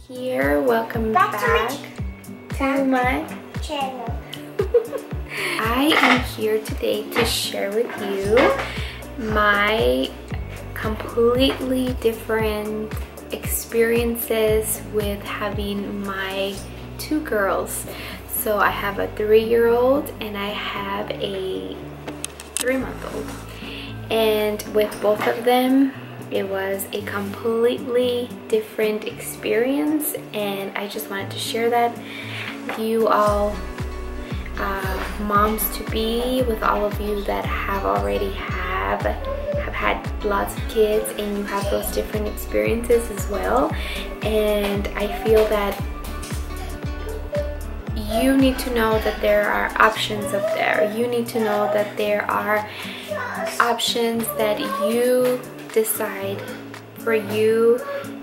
here. Welcome back to my channel. I am here today to share with you my completely different experiences with having my two girls. So I have a 3-year-old and I have a 3-month-old, and with both of them it was a completely different experience, and I just wanted to share that with you all, moms to be, with all of you that have already have had lots of kids and you have those different experiences as well. And I feel that you need to know that there are options up there. You need to know that there are options that you decide for you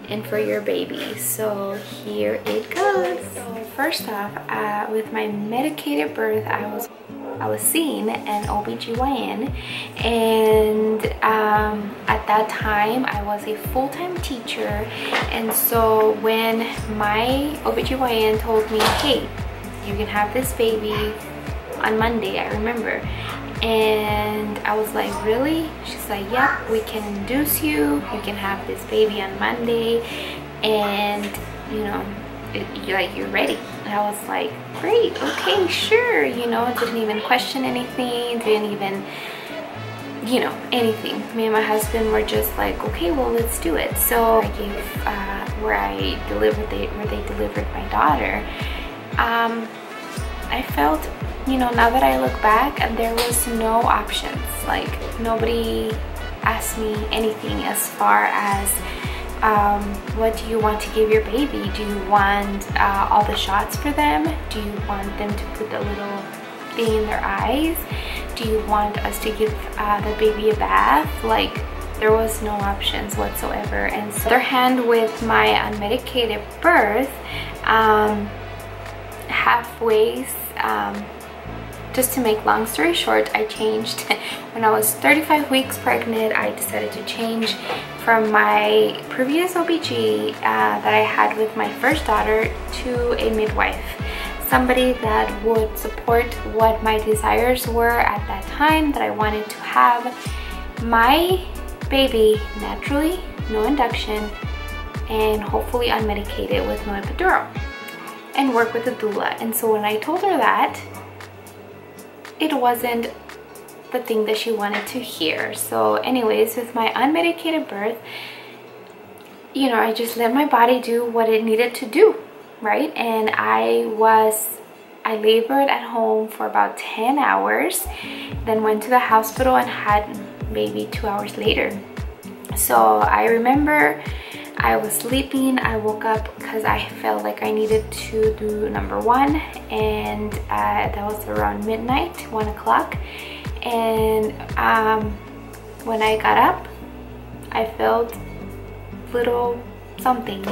and for your baby. So here it goes. So first off, with my medicated birth, I was seeing an OBGYN, and at that time I was a full-time teacher. And so when my OBGYN told me, hey, you can have this baby on Monday, I remember, and I was like, really? She's like, yep, we can induce you, you can have this baby on Monday, and you know, you're ready. And I was like, great, okay, sure, you know, didn't even question anything, didn't even, you know, anything. Me and my husband were just like, okay, well, let's do it. So I gave where they delivered my daughter. I felt, you know, now that I look back, there was no options. Like, nobody asked me anything as far as what do you want to give your baby? Do you want all the shots for them? Do you want them to put the little thing in their eyes? Do you want us to give the baby a bath? Like, there was no options whatsoever. And so, on the other hand, with my unmedicated birth, halfway, just to make long story short, I changed. When I was 35 weeks pregnant, I decided to change from my previous OBG that I had with my first daughter to a midwife. Somebody that would support what my desires were at that time, that I wanted to have my baby naturally, no induction, and hopefully unmedicated with no epidural, and work with a doula. And so when I told her that, it wasn't the thing that she wanted to hear. So anyways, with my unmedicated birth, you know, I just let my body do what it needed to do, right? And I labored at home for about 10 hours, then went to the hospital and had baby 2 hours later. So I remember I was sleeping, I woke up because I felt like I needed to do number 1, and that was around midnight, 1 o'clock. And when I got up, I felt little something,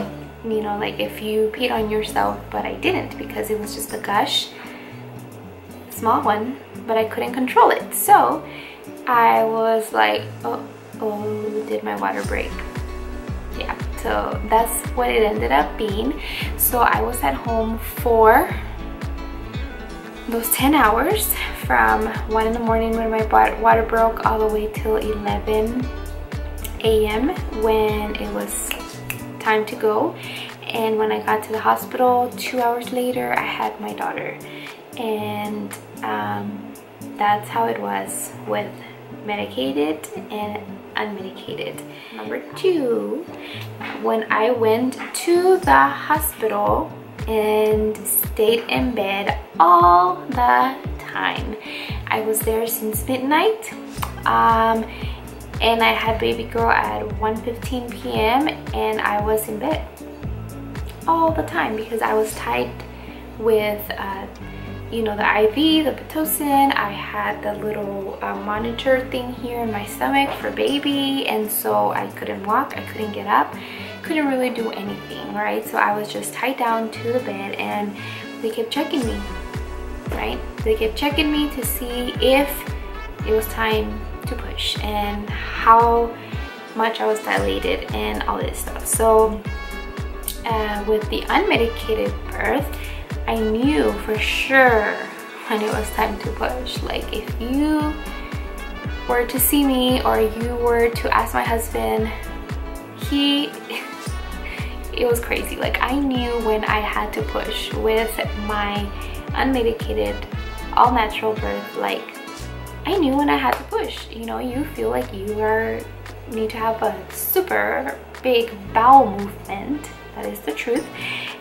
you know, like if you peed on yourself, but I didn't, because it was just a gush, small one, but I couldn't control it. So I was like, oh, did my water break? Yeah, so that's what it ended up being. So I was at home for those 10 hours, from 1 in the morning when my water broke all the way till 11 a.m. when it was time to go. And when I got to the hospital 2 hours later, I had my daughter. And that's how it was with medicated and unmedicated. Number 2, when I went to the hospital and stayed in bed all the time. I was there since midnight, and I had baby girl at 1:15 p.m. and I was in bed all the time because I was tied with you know, the IV, the Pitocin. I had the little monitor thing here in my stomach for baby, and so I couldn't walk, I couldn't get up, couldn't really do anything, right? So I was just tied down to the bed, and they kept checking me, right? They kept checking me to see if it was time to push and how much I was dilated and all this stuff. So with the unmedicated birth, I knew for sure when it was time to push. Like, if you were to see me or you were to ask my husband, it was crazy. Like, I knew when I had to push with my unmedicated all natural birth. Like, I knew when I had to push. You know, you feel like you need to have a super big bowel movement. That is the truth,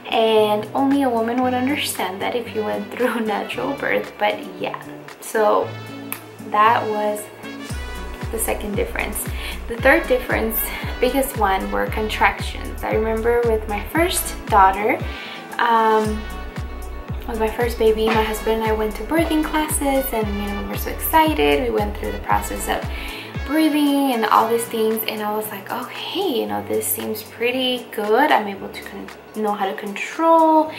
and only a woman would understand that if you went through natural birth. But yeah, so that was the second difference. The third difference, biggest one, were contractions. I remember with my first daughter, with my first baby, my husband and I went to birthing classes, and you know, we were so excited. We went through the process of breathing and all these things, and I was like, okay, you know, this seems pretty good. I'm able to know how to control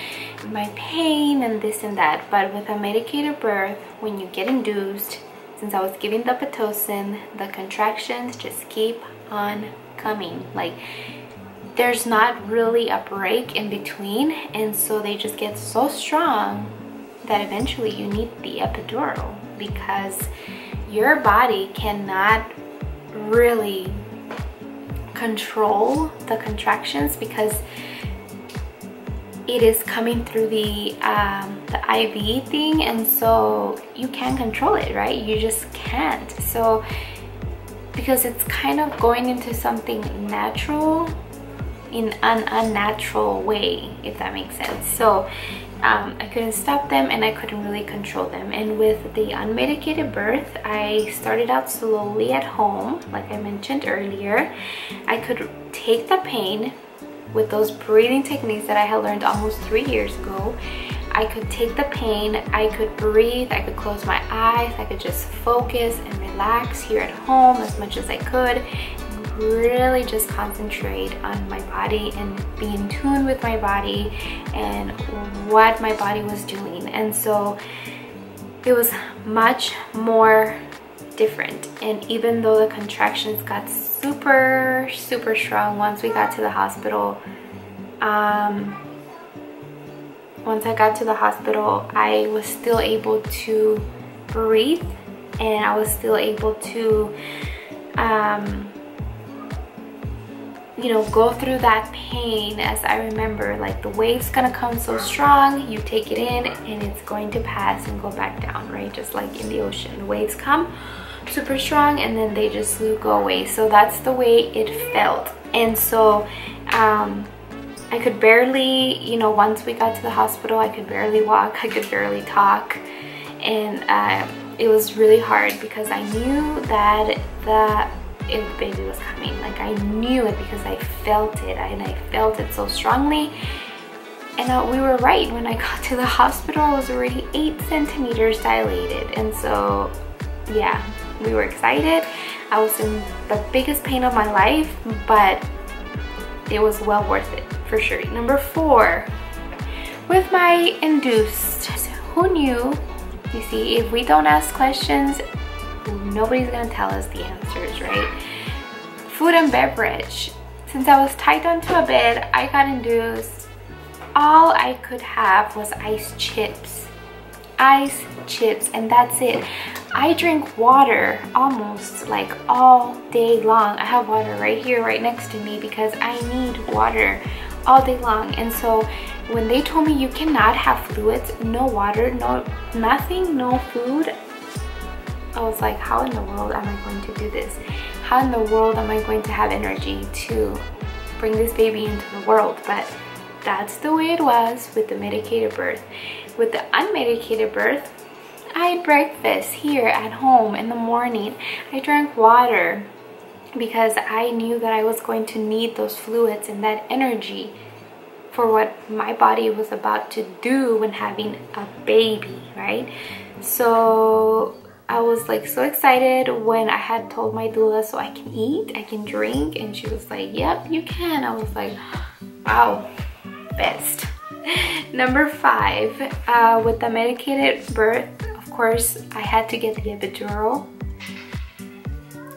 my pain and this and that. But with a medicated birth, when you get induced, since I was giving the Pitocin, the contractions just keep on coming. Like, there's not really a break in between, and so they just get so strong that eventually you need the epidural, because your body cannot really control the contractions, because it is coming through the IV thing, and so you can't control it, right? You just can't. So because it's kind of going into something natural in an unnatural way, if that makes sense. So I couldn't stop them, and I couldn't really control them. And with the unmedicated birth, I started out slowly at home, like I mentioned earlier. I could take the pain with those breathing techniques that I had learned almost 3 years ago. I could take the pain, I could breathe, I could close my eyes, I could just focus and relax here at home as much as I could. Really just concentrate on my body and be in tune with my body and what my body was doing. And so it was much more different. And even though the contractions got super strong once we got to the hospital, once I got to the hospital, I was still able to breathe, and I was still able to you know, go through that pain. As I remember, like, the wave's gonna come so strong, you take it in and it's going to pass and go back down, right? Just like in the ocean, the waves come super strong and then they just go away. So that's the way it felt. And so I could barely, you know, once we got to the hospital, I could barely walk, I could barely talk, and it was really hard because I knew that the baby was coming. Like, I knew it because I felt it, and I felt it so strongly. And we were right. When I got to the hospital, I was already 8 centimeters dilated. And so yeah, we were excited. I was in the biggest pain of my life, but it was well worth it for sure. Number 4, with my induced, who knew? You see, if we don't ask questions, nobody's gonna tell us the answers, right? Food and beverage. Since I was tied onto a bed, I got induced. All I could have was ice chips. Ice chips, and that's it. I drink water almost like all day long. I have water right here, right next to me, because I need water all day long. And so when they told me you cannot have fluids, no water, no nothing, no food, I was like, how in the world am I going to do this? How in the world am I going to have energy to bring this baby into the world? But that's the way it was with the medicated birth. With the unmedicated birth, I had breakfast here at home in the morning. I drank water because I knew that I was going to need those fluids and that energy for what my body was about to do when having a baby, right? So I was like so excited when I had told my doula, so I can eat, I can drink, and she was like, yep, you can. I was like, wow, best. Number 5, with the medicated birth, of course, I had to get the epidural.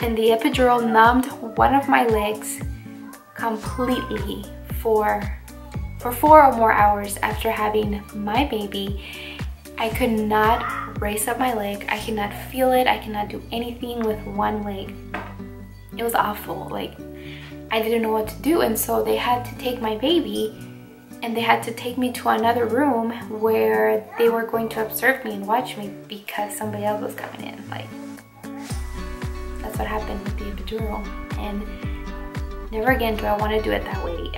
And the epidural numbed one of my legs completely for for 4 or more hours after having my baby. I could not raise up my leg. I could not feel it. I could not do anything with one leg. It was awful. Like, I didn't know what to do, and so they had to take my baby and they had to take me to another room where they were going to observe me and watch me because somebody else was coming in. Like, that's what happened with the epidural, and never again do I want to do it that way.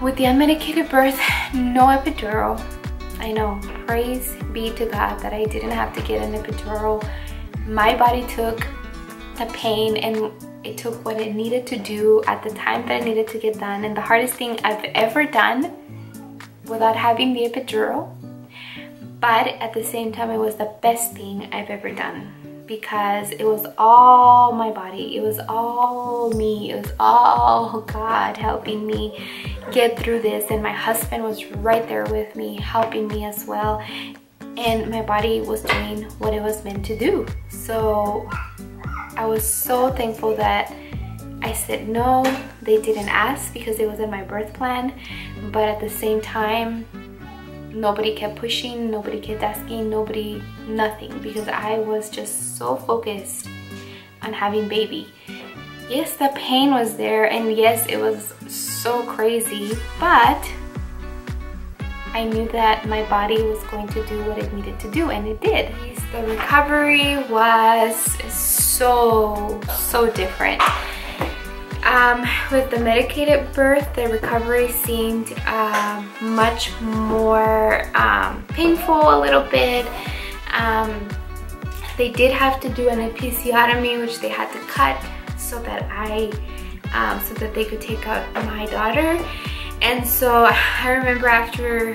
With the unmedicated birth, no epidural. I know, praise be to God that I didn't have to get an epidural. My body took the pain and it took what it needed to do at the time that it needed to get done. And the hardest thing I've ever done without having the epidural. But at the same time, it was the best thing I've ever done because it was all my body. It was all me. It was all God helping me get through this. And my husband was right there with me, helping me as well. And my body was doing what it was meant to do. So I was so thankful that I said no. They didn't ask because it was in my birth plan. But at the same time, nobody kept pushing, nobody kept asking, nothing, because I was just so focused on having baby. Yes, the pain was there, and yes, it was so crazy, but I knew that my body was going to do what it needed to do, and it did. The recovery was so different. With the medicated birth, the recovery seemed much more painful a little bit. They did have to do an episiotomy, which they had to cut so that they could take out my daughter. And so I remember after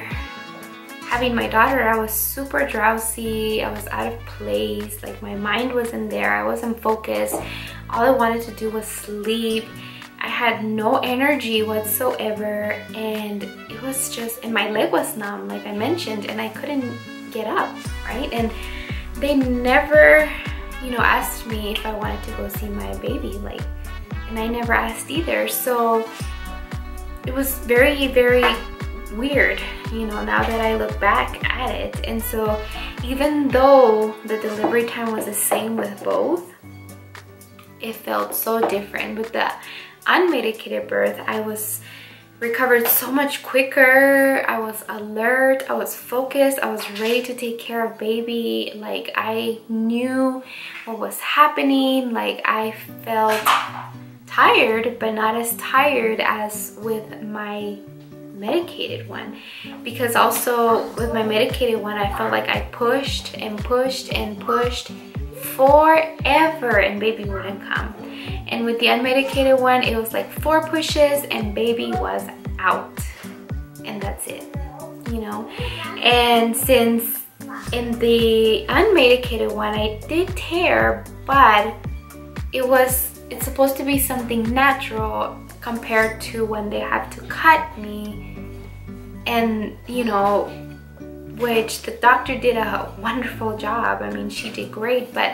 having my daughter, I was super drowsy. I was out of place. Like, my mind wasn't there. I wasn't focused. All I wanted to do was sleep. I had no energy whatsoever, and it was just, and my leg was numb, like I mentioned, and I couldn't get up, right? And they never, you know, asked me if I wanted to go see my baby, like, and I never asked either. So it was very, very weird, you know, now that I look back at it. And so even though the delivery time was the same with both, it felt so different. With the unmedicated birth, I was recovered so much quicker. I was alert, I was focused, I was ready to take care of baby. Like, I knew what was happening. Like, I felt tired, but not as tired as with my medicated one, because also with my medicated one, I felt like I pushed and pushed and pushed forever and baby wouldn't come. And with the unmedicated one, it was like 4 pushes and baby was out, and that's it, you know. And since in the unmedicated one I did tear, but it's supposed to be something natural compared to when they have to cut me, and you know, which the doctor did a wonderful job. I mean, she did great, but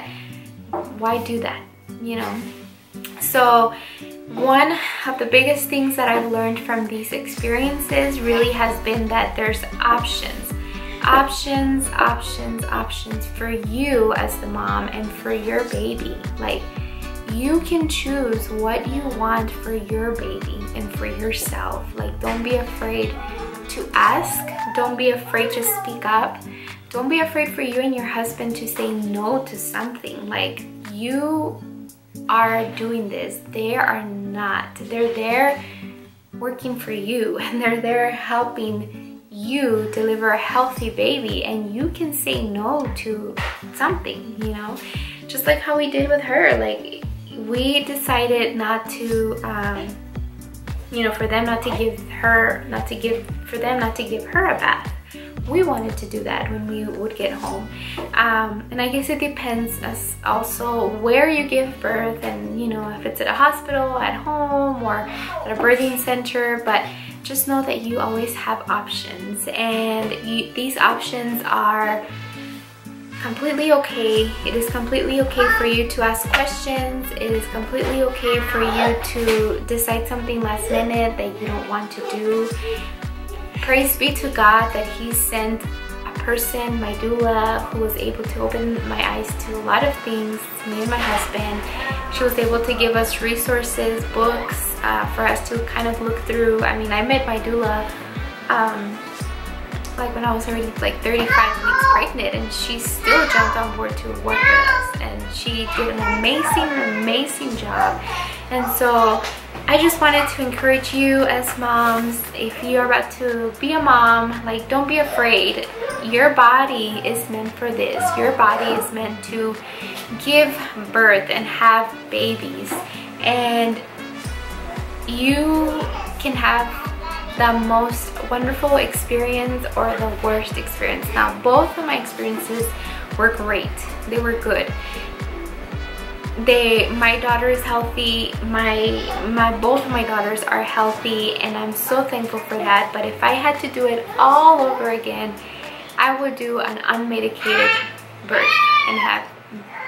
why do that, you know? So one of the biggest things that I've learned from these experiences really has been that there's options for you as the mom and for your baby. Like, you can choose what you want for your baby and for yourself. Like, don't be afraid to ask. Don't be afraid to speak up. Don't be afraid for you and your husband to say no to something. Like, you are doing this. They are not. They're there working for you, and they're there helping you deliver a healthy baby, and you can say no to something, you know? Just like how we did with her. Like, we decided not to, you know, for them not to give her a bath. We wanted to do that when we would get home. And I guess it depends as also where you give birth, and you know, if it's at a hospital, at home, or at a birthing center. But just know that you always have options, and these options are completely okay. It is completely okay for you to ask questions. It is completely okay for you to decide something last minute that you don't want to do. Praise be to God that He sent a person, my doula, who was able to open my eyes to a lot of things, me and my husband. She was able to give us resources, books, for us to kind of look through. I mean, I met my doula like when I was already like 35 weeks pregnant, and she still jumped on board to work with us, and she did an amazing job. And so I just wanted to encourage you as moms, if you're about to be a mom, like, don't be afraid. Your body is meant for this. Your body is meant to give birth and have babies, and you can have the most wonderful experience or the worst experience. Now, both of my experiences were great. They were good. My daughter is healthy. Both of my daughters are healthy, and I'm so thankful for that. But if I had to do it all over again, I would do an unmedicated birth and have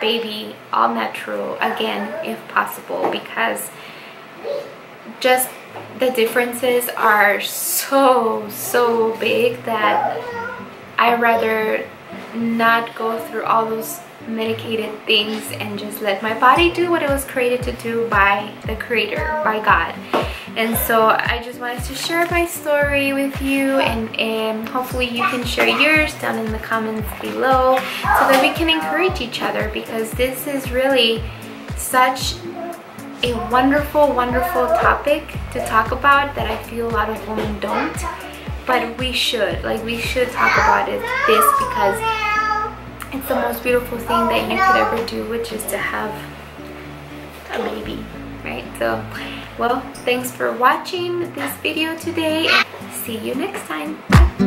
baby all natural again if possible, because just the differences are so big that I rather not go through all those medicated things and just let my body do what it was created to do by the Creator, by God. And so I just wanted to share my story with you, and hopefully you can share yours down in the comments below so that we can encourage each other, because this is really such a wonderful topic to talk about that I feel a lot of women don't, but we should talk about this because it's the most beautiful thing that you could ever do, which is to have a baby, right? So, well, thanks for watching this video today, and see you next time. Bye.